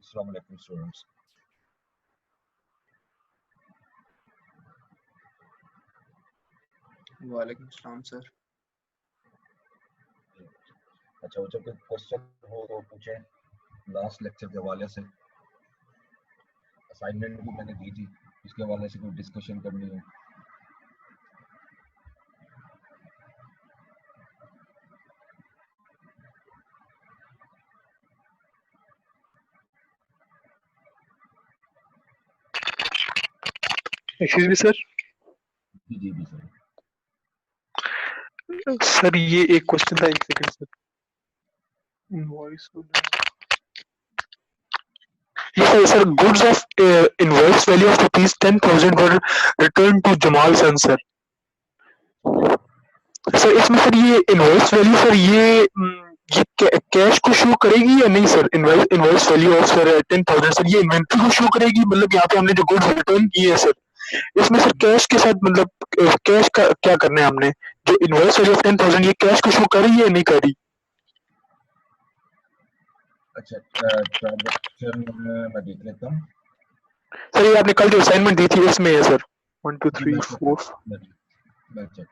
अस्सलाम वालेकुम स्टूडेंट्स। वालेकुम सलाम सर। अच्छा, वो जब क्वेश्चन हो तो पूछें लास्ट लेक्चर के हवाले से। असाइनमेंट भी मैंने दी थी, इसके हवाले से कोई डिस्कशन करनी है। Excuse me sir. जी सर। सर ये एक क्वेश्चन था, एक सेकंड सर। इनवॉइस ये sir goods of invoice value of ₹10,000 were return to Jamal son sir. Sir इसमें सर ये इनवॉइस वैल्यू सर ये कैश को शो करेगी या नहीं sir? Invoice value of sir 10,000 sir ये इन्वेंट्री को शो करेगी, मतलब यहाँ पे हमने जो गुड्स रिटर्न किए है सर, इसमें सर कैश के साथ मतलब कैश का क्या करना है हमने? जो इनवॉइस वैल्यू ऑफ 10,000 ये कैश को शो कर रही है या नहीं कर रही? अच्छा, ट्रांजैक्शन मैं देख लेता हूँ। सर ये आपने कल जो असाइनमेंट दी थी इसमें है सर 1 2 3 4 मैं चेक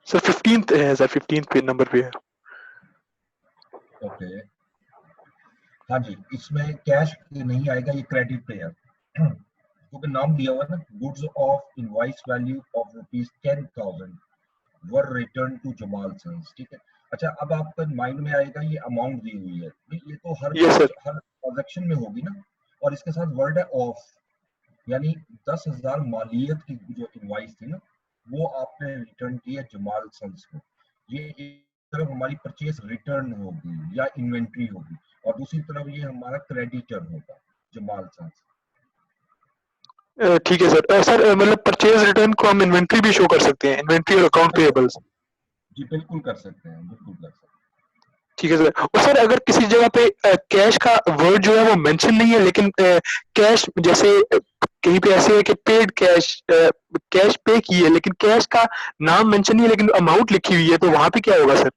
सर 15th है सर, 15th पे नंबर पे है। ओके, हाँ जी, इसमें कैश नहीं आएगा, ये क्रेडिट पे है क्योंकि नाम दिया हुआ है ना, goods of invoice value of ₹10,000 were return to Jamal sons. ठीक है। अच्छा, अब आपके माइंड में आएगा ये अमाउंट दी हुई है, ये तो हर ट्रांजैक्शन में होगी ना, और इसके साथ वर्ड है ऑफ, यानी 10,000 मालियत की जो इनवॉइस थी ना, वो आपने रिटर्न की है जमाल सन्स को। ये एक तरफ हमारी परचेज रिटर्न होगी या इन्वेंट्री होगी, और दूसरी तरफ ये हमारा क्रेडिटर होगा जमाल सन्स। ठीक है सर। सर मतलब परचेज रिटर्न को हम इन्वेंट्री भी शो कर सकते हैं, इन्वेंट्री और अकाउंट पेएबल्स? जी बिल्कुल कर सकते हैं, बिल्कुल कर सकते हैं। ठीक है सर। और सर अगर किसी जगह पे कैश का वर्ड जो है वो मेंशन नहीं है, लेकिन कैश जैसे कहीं पे ऐसे है कि पेड कैश, कैश पे की है लेकिन कैश का नाम मेंशन नहीं है लेकिन अमाउंट लिखी हुई है, तो वहां पे क्या होगा सर?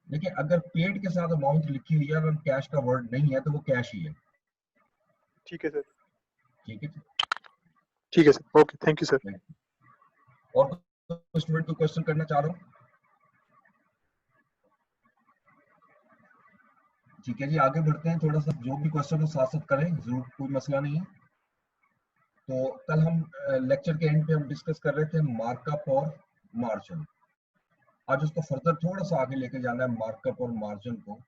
देखिए, अगर पेड के साथ अमाउंट लिखी हुई है, अगर कैश का वर्ड नहीं है तो वो कैश ही है। ठीक है सर। ठीक है, ठीक है sir. Okay, thank you sir. और स्टूडेंट को क्वेश्चन करना चाह रहा हूँ? ठीक है जी, आगे बढ़ते हैं। थोड़ा सा जो भी क्वेश्चन हो साथ साथ करें, जरूर, कोई मसला नहीं है। तो कल हम लेक्चर के एंड पे हम डिस्कस कर रहे थे मार्कअप और मार्जिन। आज उसको फर्दर थोड़ा सा आगे लेके जाना है, मार्कअप और मार्जिन को।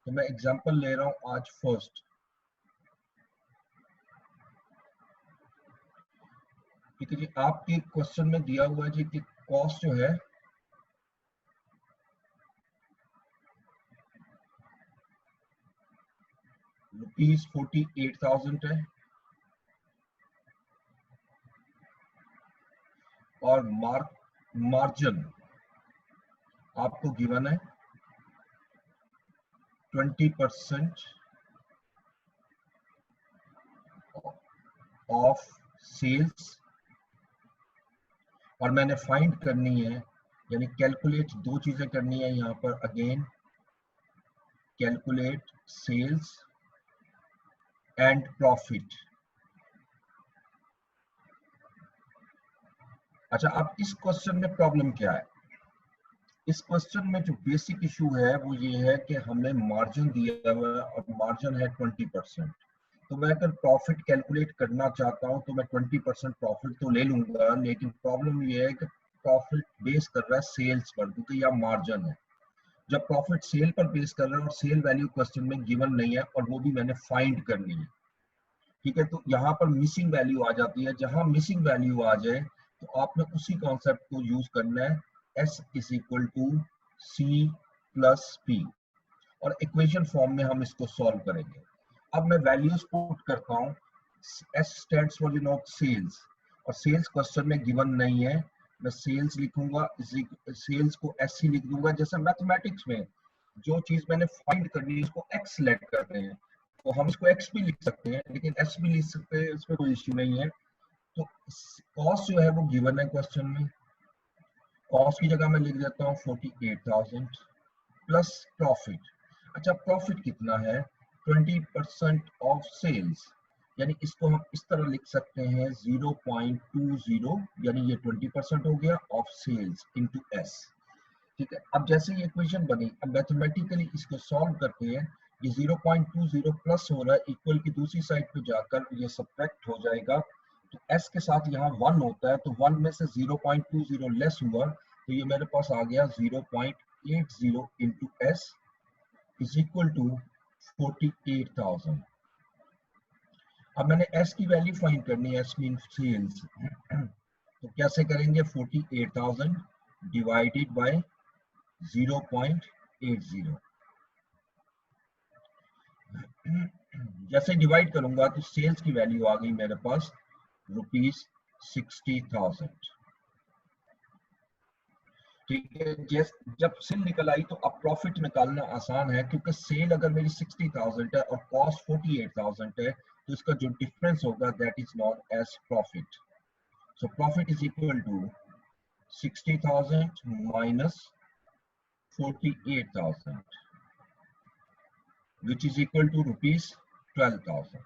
तो मैं एग्जांपल ले रहा हूँ आज फर्स्ट। ठीक है जी, आपके क्वेश्चन में दिया हुआ है जी कि कॉस्ट जो है ₹48,000 है, और मार्जिन आपको गिवन है 20% ऑफ सेल्स, और मैंने फाइंड करनी है, यानी कैलकुलेट, दो चीजें करनी है यहाँ पर। Again calculate sales and profit. अच्छा, अब इस क्वेश्चन में प्रॉब्लम क्या है? इस क्वेश्चन में जो बेसिक इशू है वो ये है कि हमें मार्जिन दिया हुआ है और मार्जिन है 20%। तो मैं अगर प्रॉफिट कैलकुलेट करना चाहता हूं तो मैं 20% प्रॉफिट तो ले लूंगा, लेकिन प्रॉब्लम ये है कि प्रॉफिट बेस कर रहा है सेल्स पर, क्योंकि यह मार्जिन है। जब प्रॉफिट सेल पर बेस कर रहा है और सेल वैल्यू क्वेश्चन में गिवन नहीं है, और वो भी मैंने फाइंड करनी है। ठीक है, तो यहाँ पर मिसिंग वैल्यू आ जाती है। जहां मिसिंग वैल्यू आ जाए तो आपने उसी कॉन्सेप्ट को यूज करना है, S = C + P, और इक्वेशन फॉर्म में हम इसको सॉल्व करेंगे। अब मैं वैल्यूज पुट करता हूँ। S स्टैंड्स फॉर सेल्स, और सेल्स क्वेश्चन में गिवन नहीं है। मैं सेल्स लिखूंगा, सेल्स को SC लिख दूंगा। जैसे मैथमेटिक्स में जो चीज मैंने फाइंड करनी है उसको X लेट करते हैं, तो हम इसको X भी लिख सकते हैं, लेकिन S भी लिख सकते हैं, इसमें कोई इश्यू नहीं है। तो कॉस्ट जो है वो गिवन है क्वेश्चन में। कॉस्ट की जगह मैं लिख देता हूँ 48,000, प्लस प्रॉफिट। अच्छा, प्रॉफिट कितना है? 20% ऑफ सेल्स, यानी इसको हम इस तरह लिख सकते हैं 0.20, यानी ये 20% हो गया ऑफ सेल्स इनटू एस। ठीक है, अब जैसे ये इक्वेशन बनी, अब मैथमेटिकली इसको सॉल्व करते हैं। ये 0.20 प्लस हो रहा है, इक्वल की दूसरी साइड पे जाकर ये सब्ट्रैक्ट हो जाएगा, तो s के साथ यहाँ 1 होता है, तो 1 में से 0.20 लेस हुआ, तो ये मेरे पास आ गया 0.80 into S is equal to 48,000। अब मैंने s की वैल्यू फाइंड करनी है, s मीन सेल्स, तो कैसे करेंगे? 48,000 डिवाइडेड बाय 0.80। जैसे डिवाइड करूंगा तो सेल्स की वैल्यू आ गई मेरे पास ₹60,000। ठीक है, जब सेल निकल आई तो अब प्रॉफिट निकालना आसान है, क्योंकि सेल अगर मेरी 60,000 है और कॉस्ट 48,000 है, तो इसका जो डिफरेंस होगा that is known as profit. So profit is equal to 60,000 minus 48,000 which is equal to ₹12,000।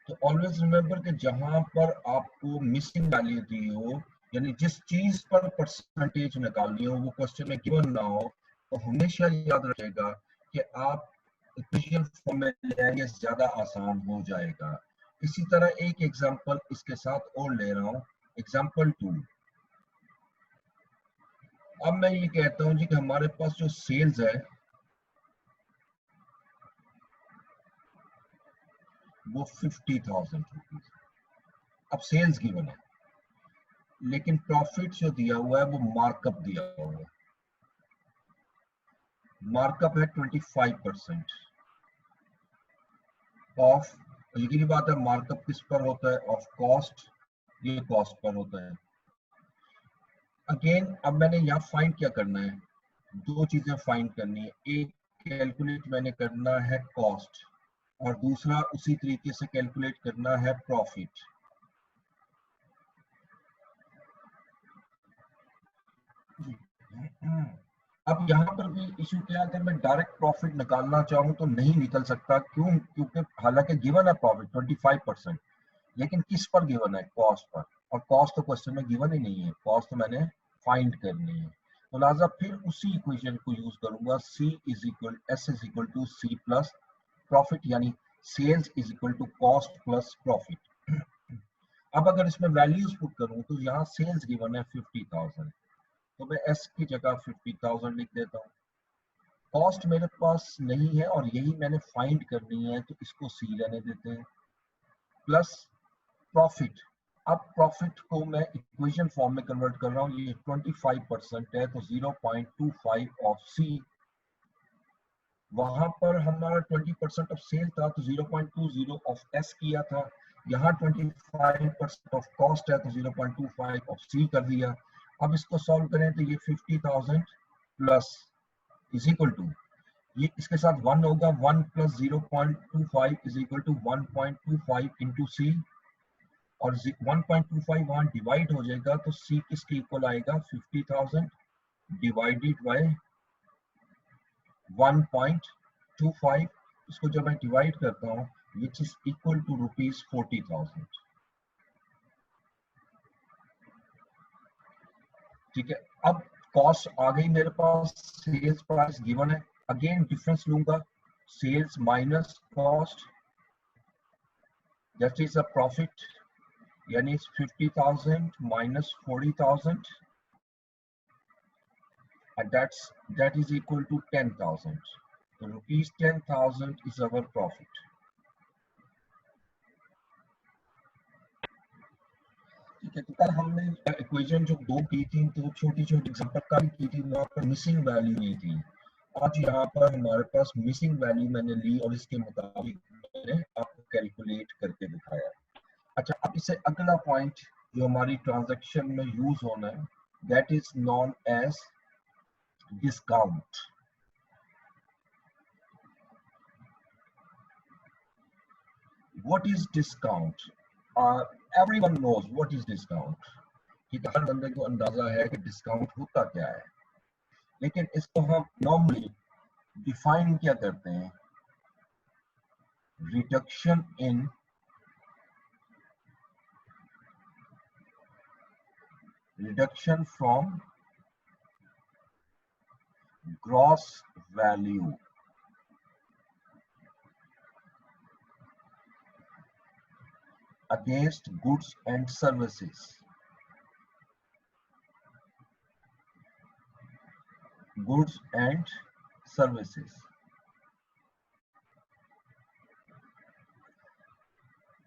तो ऑलवेज रिमेंबर कि जहां पर आपको मिसिंग वैल्यू दी हो, यानी जिस चीज पर परसेंटेज निकालनी हो वो क्वेश्चन में गिवन ना हो, तो हमेशा याद रखेगा कि आप इक्वेशन फॉर्म में ले आएंगे, ज्यादा आसान हो जाएगा। इसी तरह एक एग्जांपल इसके साथ और ले रहा हूं, एग्जांपल 2। अब मैं ये कहता हूं जी कि हमारे पास जो सेल्स है वो 50,000 रुपीज। अब सेल्स गिवन है, लेकिन प्रॉफिट जो दिया हुआ है वो मार्कअप दिया हुआ है। मार्कअप है 25% ऑफ, यकीनी बात है मार्कअप किस पर होता है? ऑफ कॉस्ट, ये कॉस्ट पर होता है। अगेन अब मैंने यहाँ फाइंड क्या करना है? दो चीजें फाइंड करनी है, एक कैलकुलेट मैंने करना है कॉस्ट, और दूसरा उसी तरीके से कैलकुलेट करना है प्रॉफिट। अब यहाँ पर भी इशू क्या है, अगर मैं डायरेक्ट प्रॉफिट निकालना चाहूँ तो नहीं निकल सकता। क्यों? क्योंकि हालांकि गिवन है प्रॉफिट 25%, लेकिन किस पर गिवन है? कॉस्ट पर, और कॉस्ट तो क्वेश्चन में गिवन ही नहीं है, कॉस्ट तो मैंने फाइंड करनी है। तो लिहाजा फिर उसी इक्वेशन को यूज करूंगा, S is equal to C plus profit, यानी sales is equal to cost plus profit. अब अगर इसमें वैल्यूज पुट करूं तो यहाँ सेल्स गिवन है 50,000, तो मैं S की जगह 50,000 लिख देता हूँ। कॉस्ट मेरे पास नहीं है और यही मैंने फाइंड करनी है, तो इसको C रहने देते हैं, प्लस प्रॉफिट। अब प्रॉफिट को मैं इक्वेशन फॉर्म में कन्वर्ट कर रहा हूँ, ये 25% है, तो 0.25 ऑफ C। वहां पर हमारा 20% ऑफ सेल था, तो 0.20 ऑफ S किया था। यहाँ 25% ऑफ कॉस्ट है, तो 0.25 ऑफ C कर दिया। अब इसको सॉल्व करें तो ये 50,000 प्लस इज इक्वल टू, ये इसके साथ 1 होगा, 1 plus 0.25 is equal to 1.25 into C, और 1.25 वहां डिवाइड हो जाएगा, तो C किसके इक्वल आएगा? 50,000 डिवाइडेड बाय 1.25। इसको जब मैं डिवाइड करता हूँ, विच इज इक्वल टू ₹40,000। ठीक है, अब कॉस्ट आ गई मेरे पास, सेल्स प्राइस गिवन है, अगेन डिफरेंस लूंगा, sales minus cost, that is a profit, यानी 50,000 minus 40,000, and that is equal to 10,000. So ₹10,000 is our profit. ठीक है, तो कल हमने इक्वेशन जो दो की थी, तो छोटी छोटी एग्जांपल का भी की थी, वहां पर मिसिंग वैल्यू नहीं थी। आज यहाँ पर हमारे पास मिसिंग वैल्यू मैंने ली और इसके मुताबिक मैंने आपको कैलकुलेट करके दिखाया। अच्छा, अब इससे अगला पॉइंट जो हमारी ट्रांजैक्शन में यूज होना है, that is known as discount. What is discount? Everyone knows what is discount. कि हर बंदे को अंदाजा है कि डिस्काउंट होता क्या है। लेकिन इसको हम नॉर्मली डिफाइन क्या करते हैं, reduction in reduction from gross value against goods and services. Goods and services.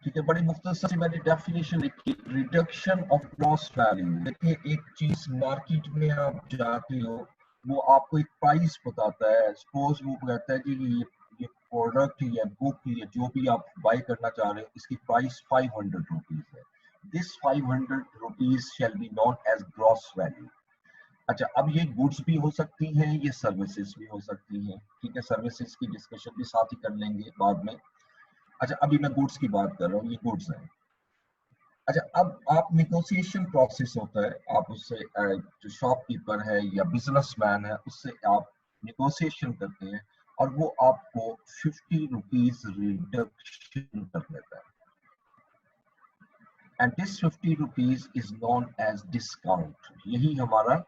ठीक है, बड़ी मुख्तसर सी मैंने डेफिनेशन लिखी, रिडक्शन ऑफ ग्रॉस वैल्यू। देखिए एक चीज मार्केट में आप जाते हो, वो आपको एक प्राइस बताता है, सपोज वो कहता है कि ये प्रोडक्ट या बुक या जो भी आप बाय करना चाह रहे हो, इसकी प्राइस 500 रुपीज है। This 500 rupees shall be known as gross value. अच्छा, अब ये गुड्स भी हो सकती हैं, ये सर्विसेज भी हो सकती हैं। ठीक है, सर्विसेज की डिस्कशन भी साथ ही कर लेंगे बाद में। अच्छा, अभी मैं गुड्स की बात कर रहा हूँ, ये गुड्स हैं। अच्छा, अब आप निगोशिएशन प्रोसेस होता है, आप उससे जो शॉपकीपर है या बिजनेसमैन है उससे आप निगोशिएशन करते हैं और वो आपको 50 रुपीज रिडक्शन कर देता है, and this 50 rupees is known as discount. यही हमारा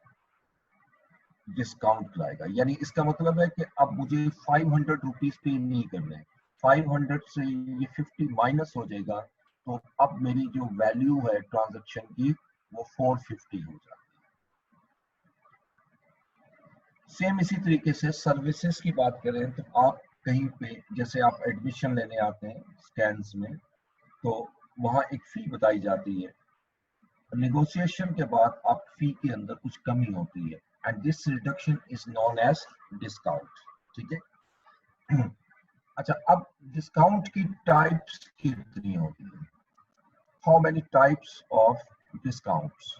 डिस्काउंट लाएगा। यानी इसका मतलब है कि अब मुझे 500 रुपीज पे नहीं करने, 500 से ये 50 माइनस हो जाएगा, तो अब मेरी जो वैल्यू है ट्रांजैक्शन की वो 450 हो जाती है। सेम इसी तरीके से सर्विसेज की बात करें तो आप कहीं पे जैसे आप एडमिशन लेने आते हैं स्टैंड्स में, तो वहां एक फी बताई जाती है, नेगोशिएशन के बाद आप फी के अंदर कुछ कमी होती है, and this reduction is known as discount. ठीक है। अच्छा, अब डिस्काउंट की टाइप्स कितनी होती है, how many types of discounts?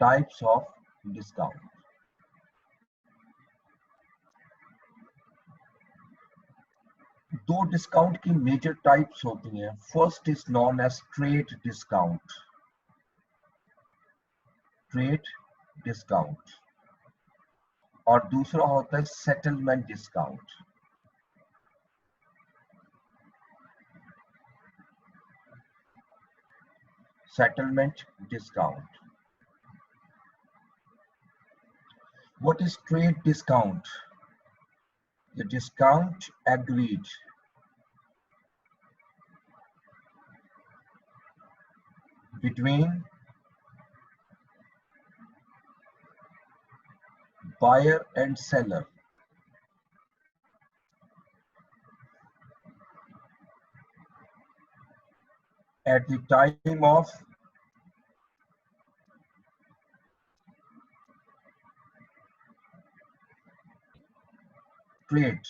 Types of discount, दो डिस्काउंट की मेजर टाइप्स होती हैं। First is known as trade discount, trade discount, और दूसरा होता है settlement discount. Settlement discount. What is trade discount? The discount agreed between buyer and seller at the time of trade।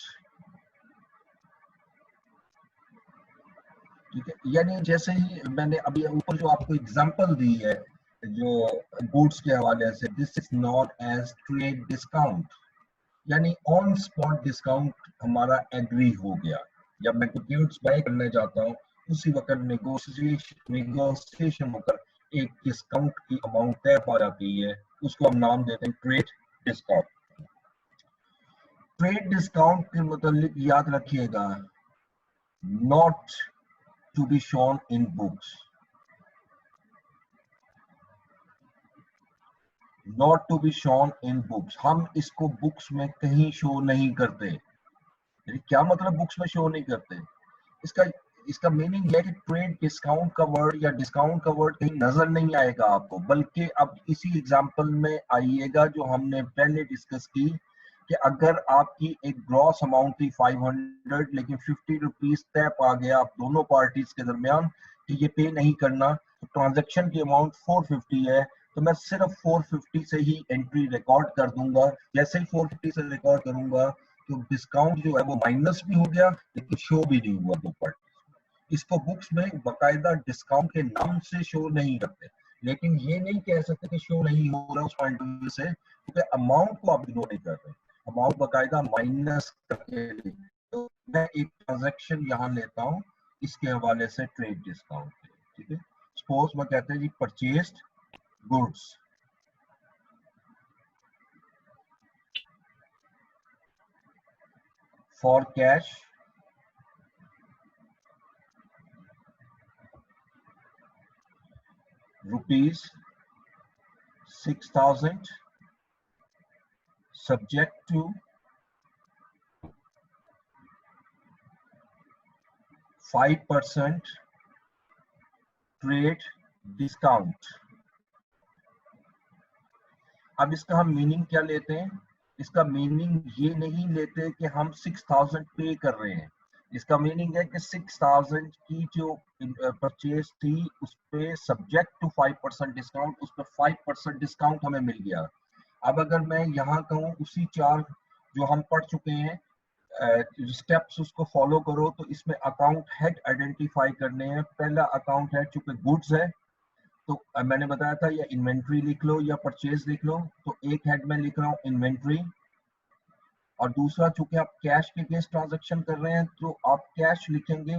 ठीक है, यानी जैसे ही मैंने अभी ऊपर जो आपको एग्जांपल दी है जो गुड्स के हवाले से, this is not as trade discount, यानी ऑन स्पॉट डिस्काउंट हमारा एग्री हो गया। जब मैं कोई गुड्स बाय करने जाता हूँ उसी वक्त नेगोशिएशन होकर एक डिस्काउंट की अमाउंट तय पा जाती है, उसको हम नाम देते हैं ट्रेड डिस्काउंट। ट्रेड डिस्काउंट के मतलब याद रखिएगा, not to be shown in books, not to be shown in books. हम इसको बुक्स में कहीं शो नहीं करते। क्या मतलब बुक्स में शो नहीं करते? इसका इसका मीनिंग है कि ट्रेड डिस्काउंट का वर्ड या डिस्काउंट का वर्ड कहीं नजर नहीं आएगा आपको, बल्कि अब इसी एग्जांपल में आइएगा जो हमने पहले डिस्कस की कि अगर आपकी एक ग्रॉस अमाउंट थी 500, लेकिन 50 रुपीज तय पा गया आप दोनों पार्टीज के दरमियान कि ये पे नहीं करना, तो ट्रांजैक्शन की अमाउंट 450 है, तो मैं सिर्फ 450 से ही एंट्री रिकॉर्ड कर दूंगा। जैसे ही 450 से रिकॉर्ड करूंगा तो डिस्काउंट जो है वो माइनस भी हो गया, लेकिन शो भी नहीं हुआ दो पार्टी। इसको बुक्स में बकायदा डिस्काउंट के नाम से शो नहीं करते, लेकिन ये नहीं कह सकते कि शो नहीं हो रहा उस पॉइंट ऑफ व्यू से, क्योंकि अमाउंट को आप इग्नोर नहीं कर रहे, अमाउंट बकायदा माइनस करके। तो मैं एक ट्रांजैक्शन यहाँ लेता हूँ इसके हवाले से ट्रेड डिस्काउंट। ठीक है, सपोज मैं कहते हैं G purchased goods, for cash ₹6,000 subject to 5% trade discount. अब इसका हम मीनिंग क्या लेते हैं? इसका मीनिंग ये नहीं लेते कि हम 6,000 पे कर रहे हैं। इसका मीनिंग है कि 6,000 की जो परचेज थी उस पे सब्जेक्ट टू 5% डिस्काउंट, उस पर 5% डिस्काउंट हमें मिल गया। अब अगर मैं यहाँ कहूँ उसी 4 जो हम पढ़ चुके हैं स्टेप्स उसको फॉलो करो, तो इसमें अकाउंट हेड आइडेंटिफाई करने हैं। पहला अकाउंट हेड चूंकि गुड्स है तो मैंने बताया था या इन्वेंट्री लिख लो या परचेज लिख लो, तो एक हेड में लिख रहा हूँ इन्वेंट्री, और दूसरा चूंकि आप कैश के अगेंस्ट ट्रांजैक्शन कर रहे हैं तो आप कैश लिखेंगे।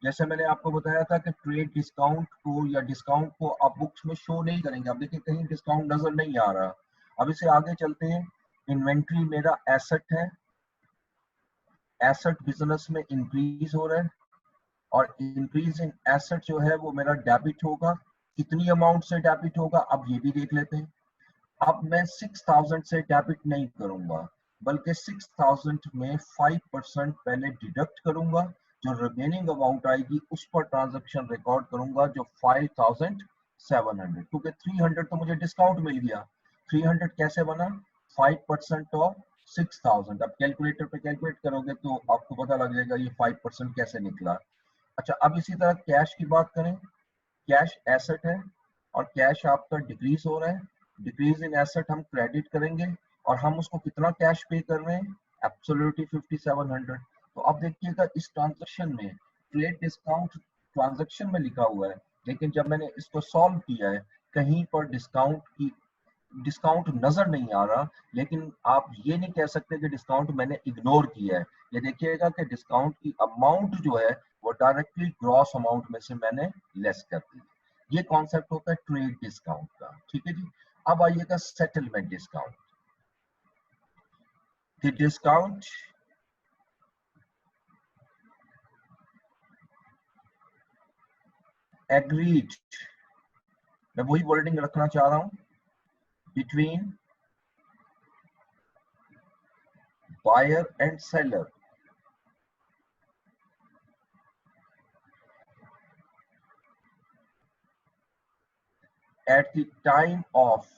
जैसे मैंने आपको बताया था कि ट्रेड डिस्काउंट को या डिस्काउंट को आप बुक्स में शो नहीं करेंगे। अब देखिए कहीं डिस्काउंट नजर नहीं आ रहा। अब इसे आगे चलते हैं। इन्वेंट्री मेरा एसेट है, एसेट बिजनेस में इंक्रीज हो रहा है, और इंक्रीज इन एसेट जो है वो मेरा डेबिट होगा। कितनी अमाउंट से डेबिट होगा अब ये भी देख लेते हैं। अब मैं 6,000 से डेबिट नहीं करूंगा, बल्कि 6,000 में 5% पहले डिडक्ट करूंगा। जो रिमेनिंग अमाउंट आएगी उस पर ट्रांजैक्शन रिकॉर्ड करूंगा जो 5,700, क्योंकि 300 तो मुझे डिस्काउंट मिल गया। 300 कैसे बना? 5% ऑफ 6,000। अब कैलकुलेटर पे कैलकुलेट करोगे तो आपको पता लग जाएगा ये 5% कैसे निकला। अच्छा, अब इसी तरह कैश की बात करें। कैश एसेट है और कैश आपका डिक्रीज हो रहा है। डिक्रीज इन एसेट हम क्रेडिट करेंगे, और हम उसको कितना कैश पे कर रहे हैं? एब्सोल्युटली 5,700। तो अब देखिएगा इस ट्रांजैक्शन में ट्रेड डिस्काउंट ट्रांजैक्शन में लिखा हुआ है, लेकिन जब मैंने इसको सॉल्व किया है कहीं पर डिस्काउंट नजर नहीं आ रहा। लेकिन आप ये नहीं कह सकते कि डिस्काउंट मैंने इग्नोर किया है। ये देखिएगा कि डिस्काउंट की अमाउंट जो है वो डायरेक्टली ग्रॉस अमाउंट में से मैंने लेस कर दी। ये कॉन्सेप्ट होता है ट्रेड डिस्काउंट का। ठीक है जी। अब आइएगा settlement discount. The discount agreed, मैं वही वर्डिंग रखना चाह रहा हूं, between buyer and seller at the time of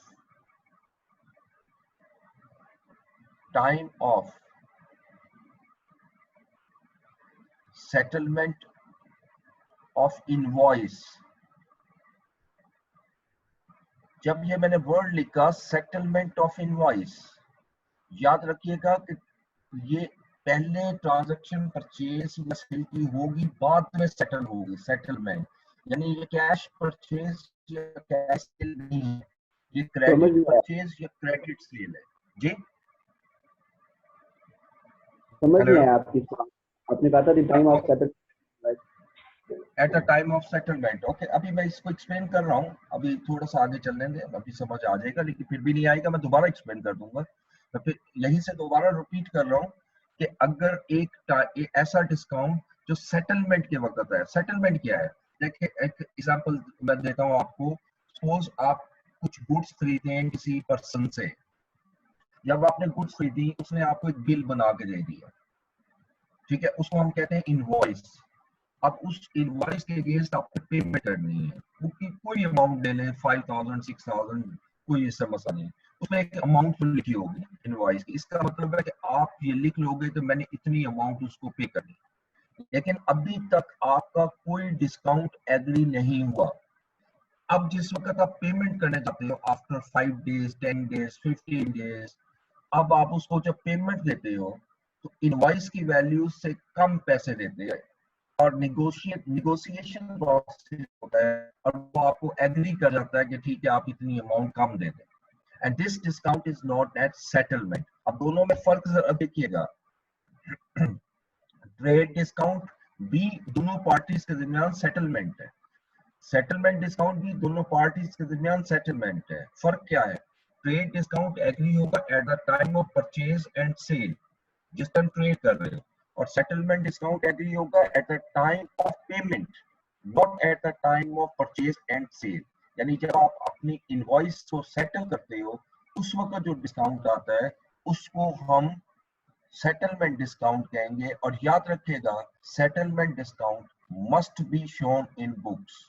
settlement of invoice। जब ये मैंने वर्ड लिखा सेटलमेंट ऑफ इनवॉइस, याद रखिएगा कि ये पहले ट्रांजैक्शन परचेज या सेल की होगी, बाद में सेटल होगी। सेटलमेंट यानी ये कैश परचेज या कैश सेल नहीं है, ये क्रेडिट परचेज या क्रेडिट सेल है। जी समझ में आया आपकी बात। आपने कहा था the time of settlement, eight the time of settlement. Okay, अभी मैं इसको एक्सप्लेन कर रहा हूँ, अभी थोड़ा सा आगे चलने दें, अभी समझ आ जाएगा। लेकिन फिर भी नहीं आएगा मैं दोबारा एक्सप्लेन कर दूंगा। तो फिर यहीं से दोबारा रिपीट कर रहा हूँ कि अगर एक ऐसा डिस्काउंट जो सेटलमेंट के वक्त है। सेटलमेंट क्या है? देखिए एक एग्जांपल मैं देता हूँ आपको। सपोज आप कुछ गुड्स खरीदे हैं किसी पर्सन से, जब आपने गुड्स खरीदी उसने आपको एक बिल बना के दे दिया, ठीक है, उसको हम कहते हैं इनवॉइस। अब उस इनवॉइस के अगेंस्ट आपको पेमेंट करनी है, वो कोई अमाउंट ले लें, 5,000 6,000, कोई ऐसा मसला नहीं। उसमें एक अमाउंट लिखी होगी इनवॉइस की। इसका मतलब है कि आप ये लिख लोगे कि मैंने इतनी अमाउंट उसको पे करनी, लेकिन अभी तक आपका कोई डिस्काउंट एग्री नहीं हुआ। अब जिस वक्त आप पेमेंट करने जाते हो आफ्टर 5 डेज 10 डेज 15 डेज, अब आप उसको जब पेमेंट देते हो तो इनवॉइस की वैल्यू से कम पैसे देते हैं, और निगोशिएशन प्रोसेस होता है, और वो आपको एग्री कर जाता है कि ठीक है आप इतनी अमाउंट कम दे दें, and this discount is not at settlement. अब दोनों में फर्क जरा देखिएगा। ट्रेड डिस्काउंट भी दोनों पार्टीज के दरमियान सेटलमेंट है। सेटलमेंट डिस्काउंट भी दोनों पार्टीज के दरमियान सेटलमेंट है। फर्क क्या है? ट्रेड डिस्काउंट एग्री होगा at the time of purchase and sale, जिस टाइम ट्रेड कर रहे हो, और सेटलमेंट डिस्काउंट एग्री होगा at the time of payment, not at the time of purchase and sale. यानी जब आप अपनी इनवॉइस को सेटल करते हो उस वक्त जो डिस्काउंट आता है उसको हम सेटलमेंट डिस्काउंट कहेंगे। और याद रखिएगा, settlement discount must be shown in books,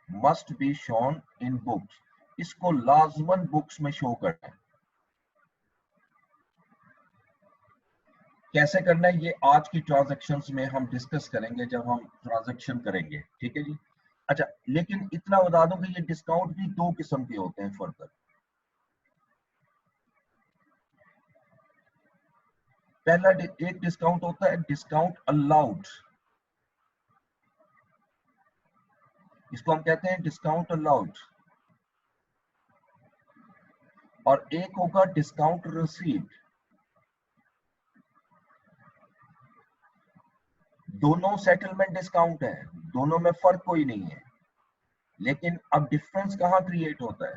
must be shown in books. इसको लाजमन बुक्स में शो करना है। कैसे करना है ये आज की ट्रांजैक्शंस में हम डिस्कस करेंगे जब हम ट्रांजैक्शन करेंगे, ठीक है जी। अच्छा, लेकिन इतना बता दूं कि ये डिस्काउंट भी दो किस्म के होते हैं फर्दर। पहला एक डिस्काउंट होता है डिस्काउंट अलाउड, इसको हम कहते हैं डिस्काउंट अलाउड, और एक होगा डिस्काउंट रिसीव्ड। दोनों सेटलमेंट डिस्काउंट है, दोनों में फर्क कोई नहीं है, लेकिन अब डिफरेंस कहां क्रिएट होता है?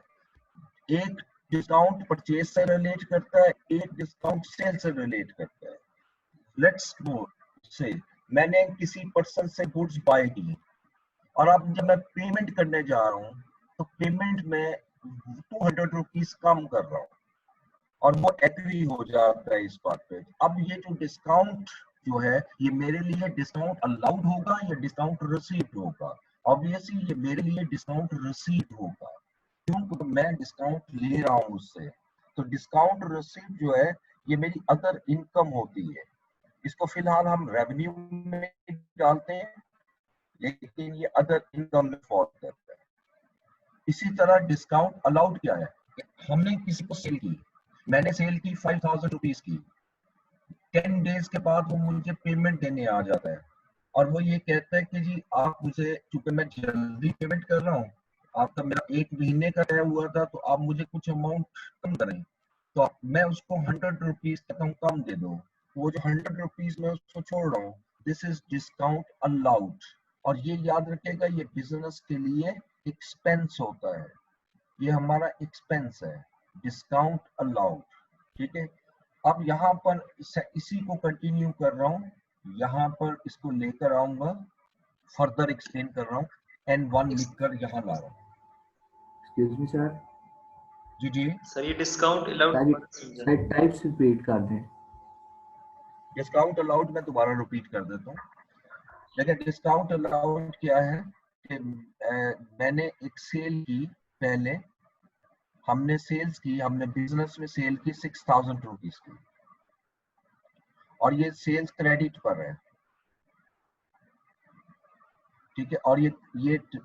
एक डिस्काउंट परचेज से रिलेट करता है, एक डिस्काउंट सेल से रिलेट करता है। लेट्स से मैंने किसी पर्सन से गुड्स बाय की और अब जब मैं पेमेंट करने जा रहा हूं तो पेमेंट में 200 रुपीज कम कर रहा हूं और वो एग्री हो जाता है इस बात पे। अब ये जो डिस्काउंट जो है ये मेरे लिए डिस्काउंट अलाउड होगा या डिस्काउंट रिसीव्ड होगा? ऑब्वियसली ये मेरे लिए डिस्काउंट रिसीव्ड होगा, क्योंकि मैं डिस्काउंट ले रहा हूं उससे। तो डिस्काउंट रिसीव्ड जो है ये मेरी अदर इनकम होती है, इसको फिलहाल हम रेवेन्यू में डालते हैं, लेकिन ये अदर इनकम में फॉल करता है। इसी तरह डिस्काउंट अलाउड क्या है? हमने किसी को सेल की, मैंने सेल की 5000 रुपीज की, 10 डेज के बाद वो मुझे पेमेंट देने आ जाता है और वो ये कहता है कि जी आप मुझे, चूंकि मैं जल्दी पेमेंट कर रहा हूँ, आपका मेरा 1 महीने का तय हुआ था, तो आप मुझे कुछ अमाउंट कम करें। तो मैं उसको 100 रुपीज कम दे दो, वो जो 100 रुपीज मैं उसको छोड़ रहा हूँ, दिस इज डिस्काउंट अलाउड। और ये याद रखिएगा, ये बिजनेस के लिए एक्सपेंस होता है, ये हमारा एक्सपेंस है, डिस्काउंट अलाउड, ठीक है। अब यहाँ पर इसी को कंटिन्यू कर रहा हूँ, यहाँ पर इसको लेकर आऊंगा, फर्दर एक्सप्लेन कर रहा हूँ, N1 लिखकर यहाँ ला रहा हूँ। Excuse me sir. जी जी सर, ये discount allowed sir types repeat कर दें। डिस्काउंट अलाउड मैं दोबारा रिपीट कर देता हूँ। देखिए डिस्काउंट अलाउड क्या है कि मैंने एक सेल की, पहले हमने सेल्स की, हमने बिजनेस में सेल की 6000 रुपीज की, और ये सेल्स क्रेडिट पर है, ठीक है। और ये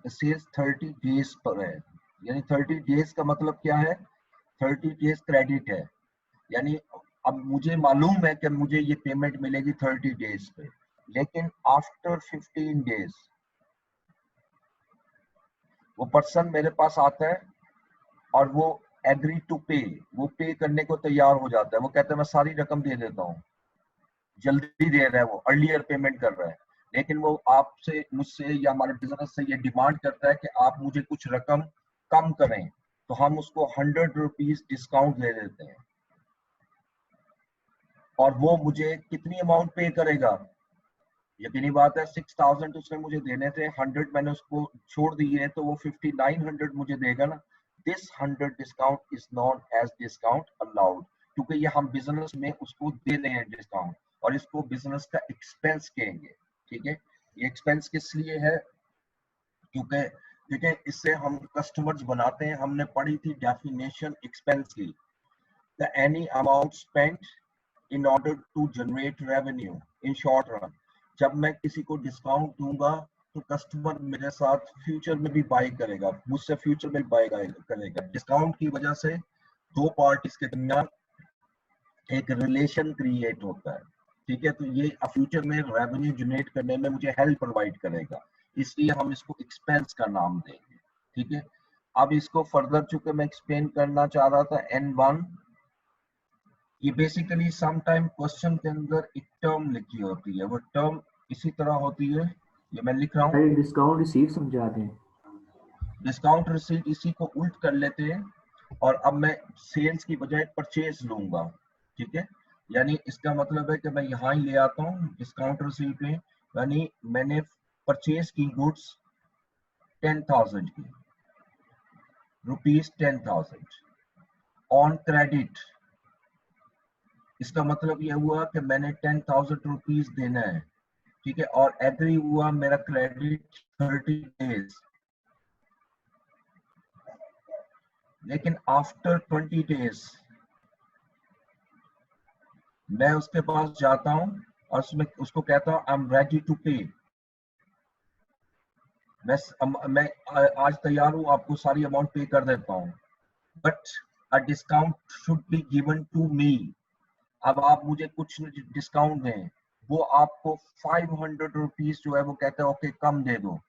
सेल्स 30 डेज पर है, यानी 30 डेज का मतलब क्या है? 30 डेज क्रेडिट है, यानी अब मुझे मालूम है कि मुझे ये पेमेंट मिलेगी 30 डेज पे, लेकिन आफ्टर 15 डेज वो पर्सन मेरे पास आता है और वो एग्री टू पे, वो पे करने को तैयार हो जाता है, वो कहता है मैं सारी रकम दे देता हूँ, जल्दी दे रहा है, वो अर्लियर पेमेंट कर रहा है, लेकिन वो आपसे, मुझसे या हमारे बिजनेस से ये डिमांड करता है कि आप मुझे कुछ रकम कम करें, तो हम उसको 100 रुपीज डिस्काउंट दे देते हैं। और वो मुझे कितनी अमाउंट पे करेगा? यकीनी बात है 6000 उसने मुझे देने थे, 100 मैंने उसको छोड़ दिए, तो वो 5900 मुझे देगा ना। This 100 discount is known as discount allowed, क्योंकि ये हम बिजनेस में उसको दे रहे हैं डिस्काउंट, और इसको बिजनेस का एक्सपेंस कहेंगे, ठीक है। ये एक्सपेंस किस लिए है? क्योंकि देखिए इससे हम कस्टमर्स बनाते हैं, हमने पढ़ी थी डेफिनेशन एक्सपेंस की, the any amount spent in order to generate revenue in short run। जब मैं किसी को डिस्काउंट दूंगा तो कस्टमर मेरे साथ फ्यूचर में भी बाय करेगा, मुझसे फ्यूचर में बाय करेगा। डिस्काउंट की वजह से दो पार्टीज के दरमियान एक रिलेशन क्रिएट होता है, ठीक है। तो ये फ्यूचर में रेवेन्यू जनरेट करने में मुझे हेल्प प्रोवाइड करेगा, इसलिए हम इसको एक्सपेंस का नाम देंगे, ठीक है। अब इसको फर्दर चूंकि मैं एक्सप्लेन करना चाह रहा था, N1 ये बेसिकली सम टाइम क्वेश्चन के अंदर एक टर्म लिखी होती है, वो टर्म इसी तरह होती है ये मैं लिख रहा हूँ। सर डिस्काउंट रिसीव समझा दें। डिस्काउंट रिसीट इसी को उल्ट कर लेते हैं और अब मैं सेल्स की बजाय परचेज लूंगा, ठीक है। यानी इसका मतलब है कि मैं यहाँ ही ले आता हूँ डिस्काउंट रिसीट में, यानी मैंने परचेज की गुड्स 10,000 की, ₹10,000 ऑन क्रेडिट। इसका मतलब यह हुआ कि मैंने 10,000 रुपीज देना है, ठीक है, और एग्री हुआ मेरा क्रेडिट 30 डेज। लेकिन आफ्टर 20 डेज मैं उसके पास जाता हूं और उसको कहता हूं आई एम रेडी टू पे, मैं आज तैयार हूं, आपको सारी अमाउंट पे कर देता हूं, but a discount should be given to me. अब आप मुझे कुछ डिस्काउंट दें, वो आपको 500 रुपीज जो है वो कहते हैं ओके कम दे दो।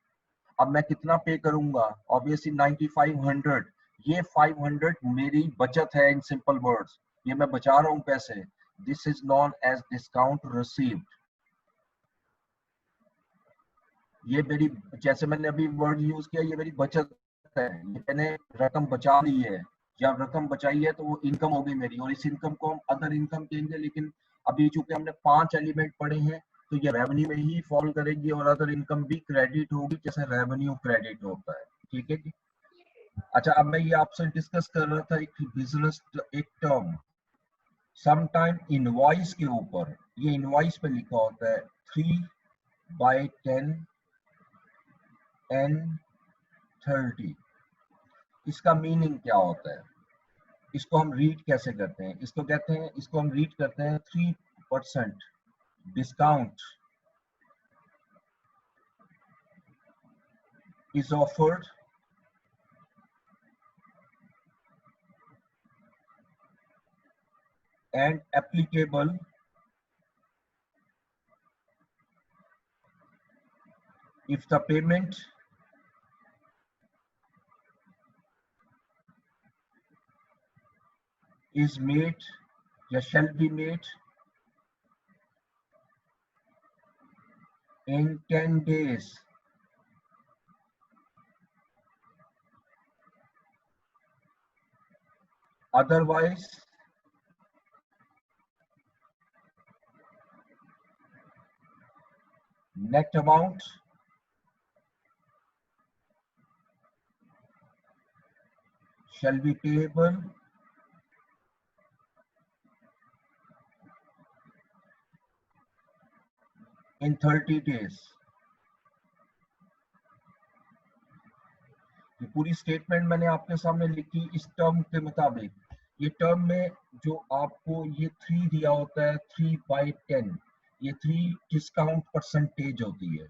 अब मैं कितना पे करूंगा? ऑब्वियसली 9500। ये 500 मेरी बचत है, इन सिंपल वर्ड्स ये मैं बचा रहा हूं पैसे। This is known as discount received. ये मेरी, जैसे मैंने अभी वर्ड यूज किया, ये मेरी बचत है, ये मैंने रकम बचा ली है या रकम बचाई है, तो वो इनकम होगी मेरी, और इस इनकम को हम अदर इनकम कहेंगे। लेकिन अभी चूंकि हमने 5 एलिमेंट पढ़े हैं तो ये रेवेन्यू में ही फॉल करेगी और अदर इनकम भी क्रेडिट होगी, जैसे रेवेन्यू क्रेडिट होता है, ठीक है जी। अच्छा, अब मैं ये आपसे डिस्कस कर रहा था एक बिजनेस, एक टर्म सम टाइम इनवॉइस के ऊपर। ये इनवॉइस पे लिखा होता है 3/10 N30। इसका मीनिंग क्या होता है? इसको हम रीड कैसे करते हैं? इसको कहते हैं, इसको हम रीड करते हैं 3% discount is offered and applicable if the payment is made या shall be made in 10 days otherwise net amount shall be payable in 30 days। ये पूरी स्टेटमेंट मैंने आपके सामने लिखी इस टर्म के मुताबिक। ये टर्म में जो आपको ये 3 दिया होता है 3/10, ये 3 डिस्काउंट परसेंटेज होती है,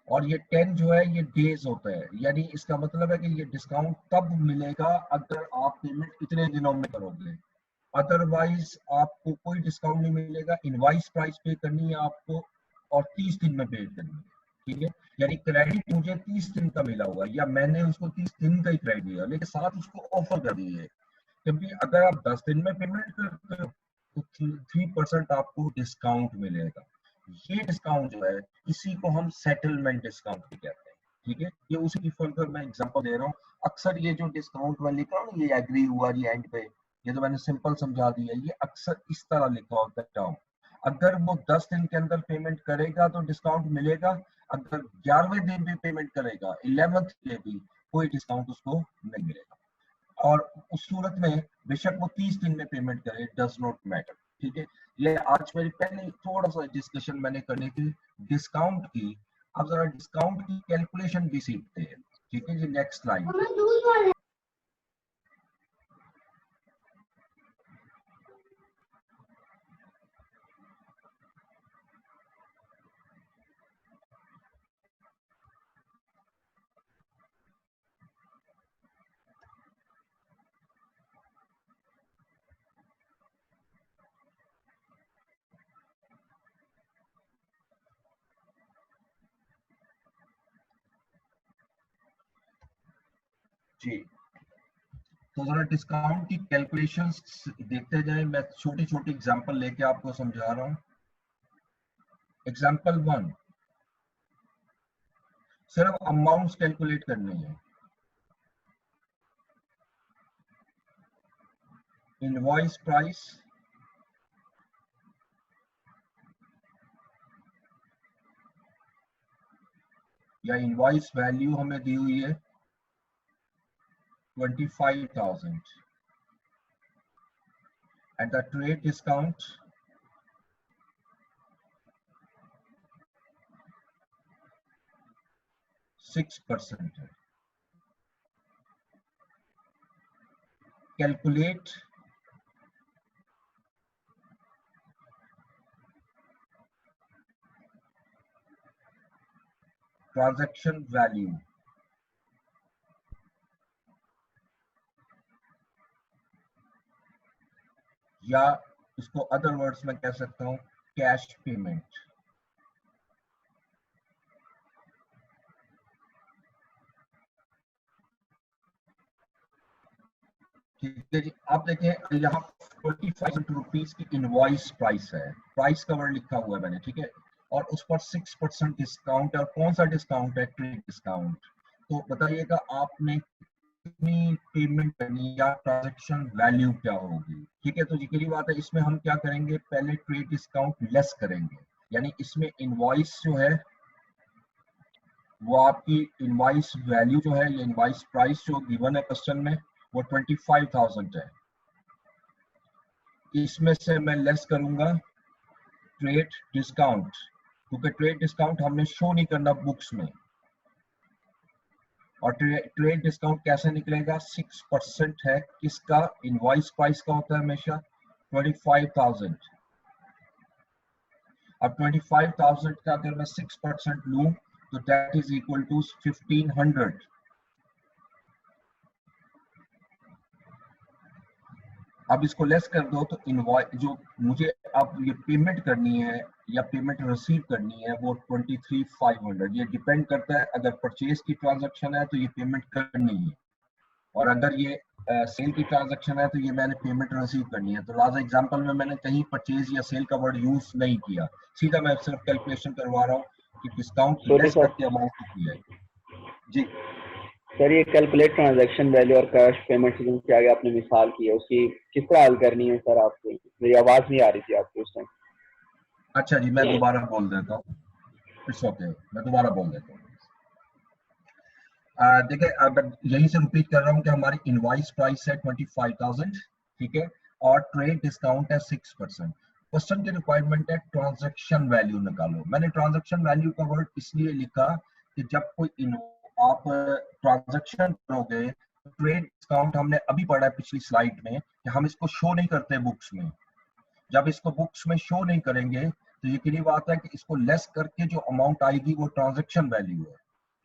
और ये 10 जो है ये डेज होता है। यानी इसका मतलब है कि ये डिस्काउंट तब मिलेगा अगर आप पेमेंट इतने दिनों में करोगे, अदरवाइज आपको कोई डिस्काउंट नहीं मिलेगा। इनवॉइस प्राइस पे करनी है आपको और 30 दिन में पे करनी है, ठीक है। यानी क्रेडिट मुझे 30 दिन का मिला हुआ, या मैंने उसको 30 दिन का ही क्रेडिट दिया, लेकिन साथ उसको ऑफर कर दी है क्योंकि अगर आप 10 दिन में पेमेंट करते हो तो 3% आपको डिस्काउंट मिलेगा। ये डिस्काउंट जो है इसी को हम सेटलमेंट डिस्काउंट भी कहते हैं, ठीक है। ये उसी की फर्दर मैं एग्जांपल दे रहा हूँ। अक्सर ये जो डिस्काउंट मैं लिख रहा हूँ, ये एग्री हुआ जी एंड पे, ये तो मैंने सिंपल समझा दिया, ये अक्सर इस तरह लिखा होता है टर्म। अगर वो 10 दिन के अंदर पेमेंट करेगा तो डिस्काउंट मिलेगा, अगर 11वें दिन भी पेमेंट करेगा 11th डे भी, कोई डिस्काउंट उसको नहीं मिलेगा। और उस सूरत में बेशक वो 30 दिन में पेमेंट करे, डज नॉट मैटर, ठीक है। ये आज मेरी पहले थोड़ा सा डिस्कशन मैंने करनी थी डिस्काउंट की। अब जरा डिस्काउंट की कैलकुलेशन भी सीखते हैं, ठीक है जी। Next slide. जी, तो जरा डिस्काउंट की कैलकुलेशंस देखते जाएं। मैं छोटी छोटी एग्जांपल लेके आपको समझा रहा हूं। एग्जाम्पल 1, सिर्फ अमाउंट्स कैलकुलेट करनी है। इनवॉइस प्राइस या इनवॉइस वैल्यू हमें दी हुई है 25,000 एंड द ट्रेड डिस्काउंट 6% है। कैलकुलेट ट्रांजैक्शन वैल्यू या इसको अदर वर्ड्स में कह सकता हूं कैश पेमेंट। ठीक है जी, आप देखें यहाँ 25,000 रुपीज की इनवॉइस प्राइस है, प्राइस का वर्ड लिखा हुआ है मैंने, ठीक है, और उस पर 6% डिस्काउंट है। और कौन सा डिस्काउंट है? Trade discount. तो बताइएगा आपने कितनी पेमेंट करनी या ट्रांजैक्शन वैल्यू क्या होगी? ठीक है, तो यकीनी बात है इसमें हम क्या करेंगे, पहले ट्रेड डिस्काउंट लेस करेंगे, यानी इसमें इनवॉइस जो है वो आपकी इनवॉइस वैल्यू जो है या इनवॉइस प्राइस जो गिवन है क्वेश्चन में वो 25,000 है। इसमें से मैं लेस करूंगा ट्रेड डिस्काउंट, क्योंकि ट्रेड डिस्काउंट हमने शो नहीं करना बुक्स में। और ट्रेड डिस्काउंट कैसे निकलेगा? 6% है किसका? इनवॉइस प्राइस का होता है हमेशा 25,000। अब 25,000 का अगर मैं 6% लूं तो दैट इज इक्वल टू 1,500। अब इसको लेस कर दो तो इनवॉइस जो मुझे अब ये पेमेंट करनी है या पेमेंट रिसीव करनी है वो 23,500। ये डिपेंड करता है, अगर परचेज की ट्रांजैक्शन है तो ये पेमेंट करनी है, और अगर ये सेल की ट्रांजैक्शन है तो ये मैंने पेमेंट रिसीव करनी है। तो लास्ट एग्जांपल में मैंने कहीं परचेज या सेल का वर्ड यूज नहीं किया, सीधा मैं सिर्फ कैलकुलेशन करवा रहा हूँ कि डिस्काउंट लेस करके अमाउंट कितनी है। जी सर, ये कैलकुलेट ट्रांजैक्शन वैल्यू और कैश पेमेंट के आगे आपने मिसाल की है, उसकी किस तरह हल करनी है सर? आपको मेरी आवाज नहीं आ रही थी आपको उस टाइम। अच्छा जी, मैं दोबारा बोल देता हूँ, इट्स ओके, मैं दोबारा बोल देता हूँ। देखिए, अब यहीं से रिपीट कर रहा हूँ कि हमारी इनवॉइस प्राइस है 25,000, ठीक है, और ट्रेड डिस्काउंट है 6%। क्वेश्चन की रिक्वायरमेंट है ट्रांजैक्शन वैल्यू निकालो। मैंने ट्रांजैक्शन वैल्यू का वर्ड इसलिए लिखा कि जब कोई आप ट्रांजैक्शन करोगे, ट्रेड डिस्काउंट हमने अभी पढ़ा है पिछली स्लाइड में कि हम इसको शो नहीं करते बुक्स में। जब इसको बुक्स में शो नहीं करेंगे तो यकीनी बात है कि इसको लेस करके जो अमाउंट आएगी वो ट्रांजैक्शन वैल्यू है,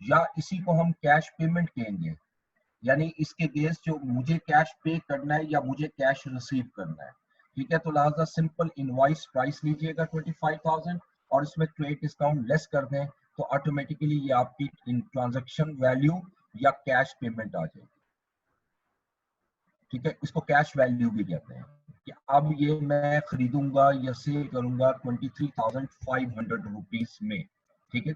या इसी को हम कैश पेमेंट कहेंगे, यानी इसके बेस जो मुझे कैश पे करना है या मुझे कैश रिसीव करना है। ठीक है, तो लिहाजा सिंपल इनवॉइस प्राइस लीजिएगा 25,000 और इसमें ट्रेड डिस्काउंट लेस कर दें तो ऑटोमेटिकली ये आपकी ट्रांजैक्शन वैल्यू या कैश पेमेंट आ जाएगी। ठीक है, इसको कैश वैल्यू भी कहते हैं कि अब ये मैं खरीदूंगा या सेल करूंगा 23,500 रुपीज में। ठीक है,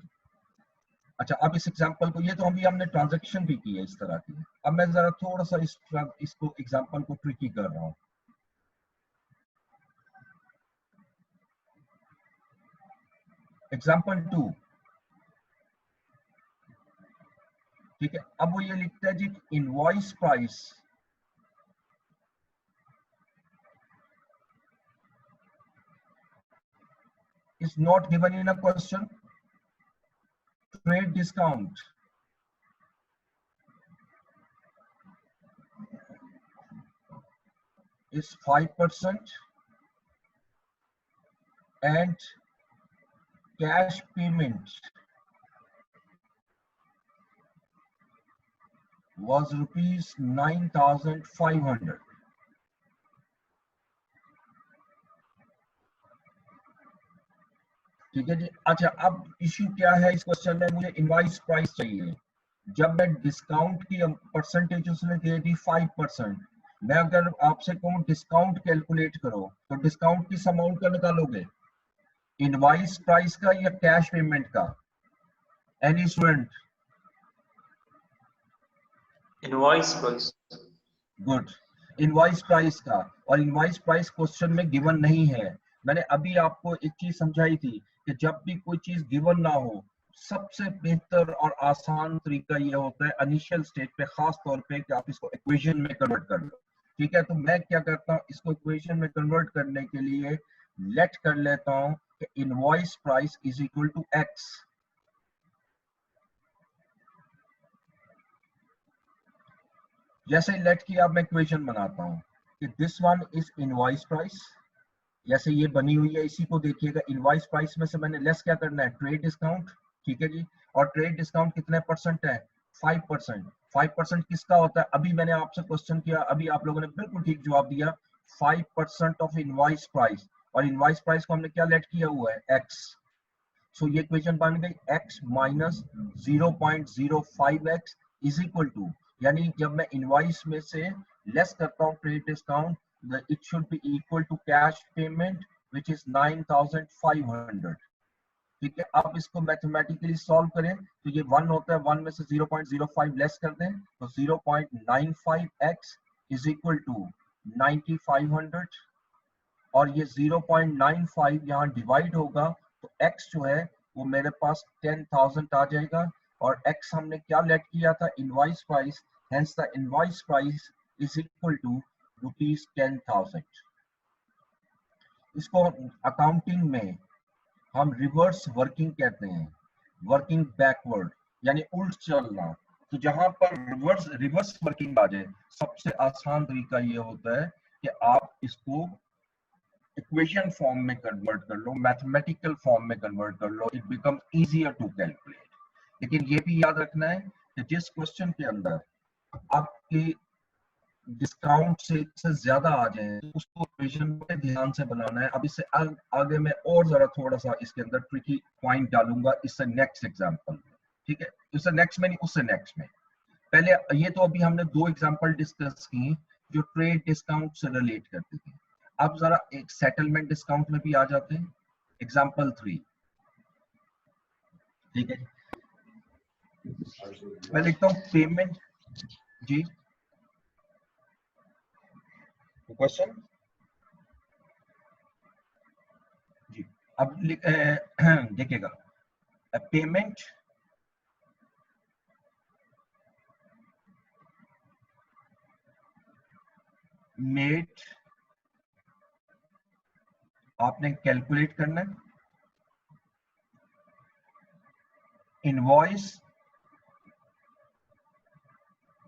अच्छा, अब इस एग्जांपल को, ये तो हमने ट्रांजैक्शन भी की है इस तरह की। अब मैं जरा थोड़ा सा इसको एग्जांपल को ट्रिकी कर रहा हूं। एग्जांपल 2, ठीक है, अब वो ये लिखता है जी invoice price is not given in a question. Trade discount is 5% and cash payment was rupees 9,500. ठीक है जी, अच्छा, अब इश्यू क्या है इस क्वेश्चन में? मुझे इनवॉइस प्राइस चाहिए। जब मैं डिस्काउंट की परसेंटेज उसने दे दी 5%, मैं अगर आपसे कहूँ डिस्काउंट कैलकुलेट करो तो डिस्काउंट किस अमाउंट का निकालोगे? इनवॉइस प्राइस का या कैश पेमेंट का? Any student? Invoice price. Good, invoice price का। और इनवॉइस प्राइस क्वेश्चन में गिवन नहीं है। मैंने अभी आपको एक चीज समझाई थी कि जब भी कोई चीज गिवन ना हो, सबसे बेहतर और आसान तरीका ये होता है इनिशियल स्टेज पे, खास तौर पे कि आप इसको इक्वेशन में कन्वर्ट कर लो। ठीक है, तो मैं क्या करता हूँ, इसको इक्वेशन में कन्वर्ट करने के लिए लेट कर लेता हूँ कि invoice price is equal to X. जैसे लेट की अब मैं इक्वेशन बनाता हूँ कि this one is invoice price, जैसे ये बनी हुई है, इसी को देखिएगा। इनवॉइस प्राइस में से मैंने लेस क्या करना है, ट्रेड डिस्काउंट। ठीक है जी, और ट्रेड डिस्काउंट कितने परसेंट है, 5%। 5% किसका होता है? अभी मैंने आपसे क्वेश्चन किया, अभी आप लोगों ने बिल्कुल ठीक जवाब दिया, 5% ऑफ इनवॉइस प्राइस। और इनवॉइस प्राइस को हमने क्या लेट किया हुआ है, एक्स। सो ये इक्वेशन बन गई x minus 0.05x is equal to, यानी जब मैं इनवॉइस में से लेस करता हूँ trade discount, it should be equal to cash payment which is 9,500। ठीक है, अब इसको मैथमेटिकली सॉल्व करें तो ये 1 होता है, 1 में से 0.05 लेस कर दें तो 0.95x इज इक्वल टू 9,500, और ये 0.95 यहाँ डिवाइड होगा तो x जो है वो मेरे पास 10,000 आ जाएगा। और x हमने क्या लेट किया था, invoice price, hence the invoice price is equal to ₹10,000। इसको अकाउंटिंग में हम रिवर्स वर्किंग कहते हैं, वर्किंग बैकवर्ड, यानी उल्ट चलना। तो जहां पर रिवर्स वर्किंग आ जाए, सबसे आसान तरीका ये होता है कि आप इसको इक्वेशन फॉर्म में कन्वर्ट कर लो, मैथमेटिकल फॉर्म में कन्वर्ट कर लो, it becomes easier to calculate. लेकिन ये भी याद रखना है कि जिस क्वेश्चन के अंदर आपके डिस्काउंट से ज्यादा आ जाए तो उसको इक्वेशन पे ध्यान से बनाना है। अब इससे आगे मैं और जरा थोड़ा सा इसके अंदर ट्रिकी पॉइंट डालूंगा इससे नेक्स्ट एग्जांपल। ठीक है, इससे नेक्स्ट में नहीं, उससे नेक्स्ट में। पहले ये तो अभी हमने 2 एग्जांपल डिस्कस की जो ट्रेड डिस्काउंट से रिलेट करती थी। अब जरा एक सेटलमेंट डिस्काउंट में भी आ जाते हैं। एग्जांपल 3। ठीक है, मैं लिखता हूं पेमेंट जी, क्वेश्चन जी। अब देखिएगा, पेमेंट मेड, आपने कैलकुलेट करना है। Invoice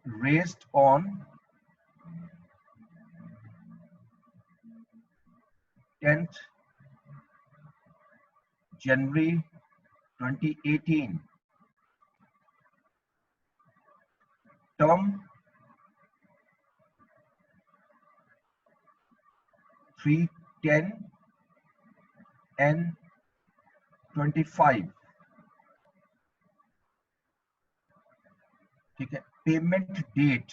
raised on 10th January 2018, term 310 N25। ठीक है, payment date,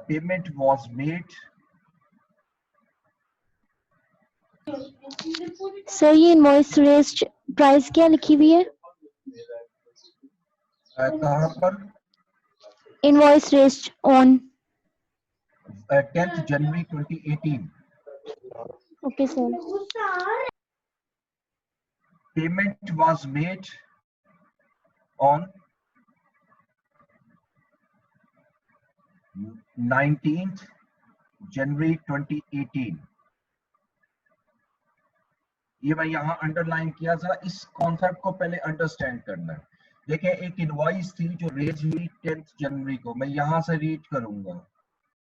payment was made. Sir ये इनवॉइस रेस्ट प्राइस क्या लिखी हुई है? कहाँ पर? Invoice raised on 10th January 2018। Okay sir. Payment was made on 19th January 2018। ये मैं यहाँ अंडरलाइन किया, जरा इस कॉन्सेप्ट को पहले अंडरस्टैंड करना है। देखिए, एक इनवॉइस थी जो रेज हुई 10th जनवरी को, मैं यहाँ से रीड करूंगा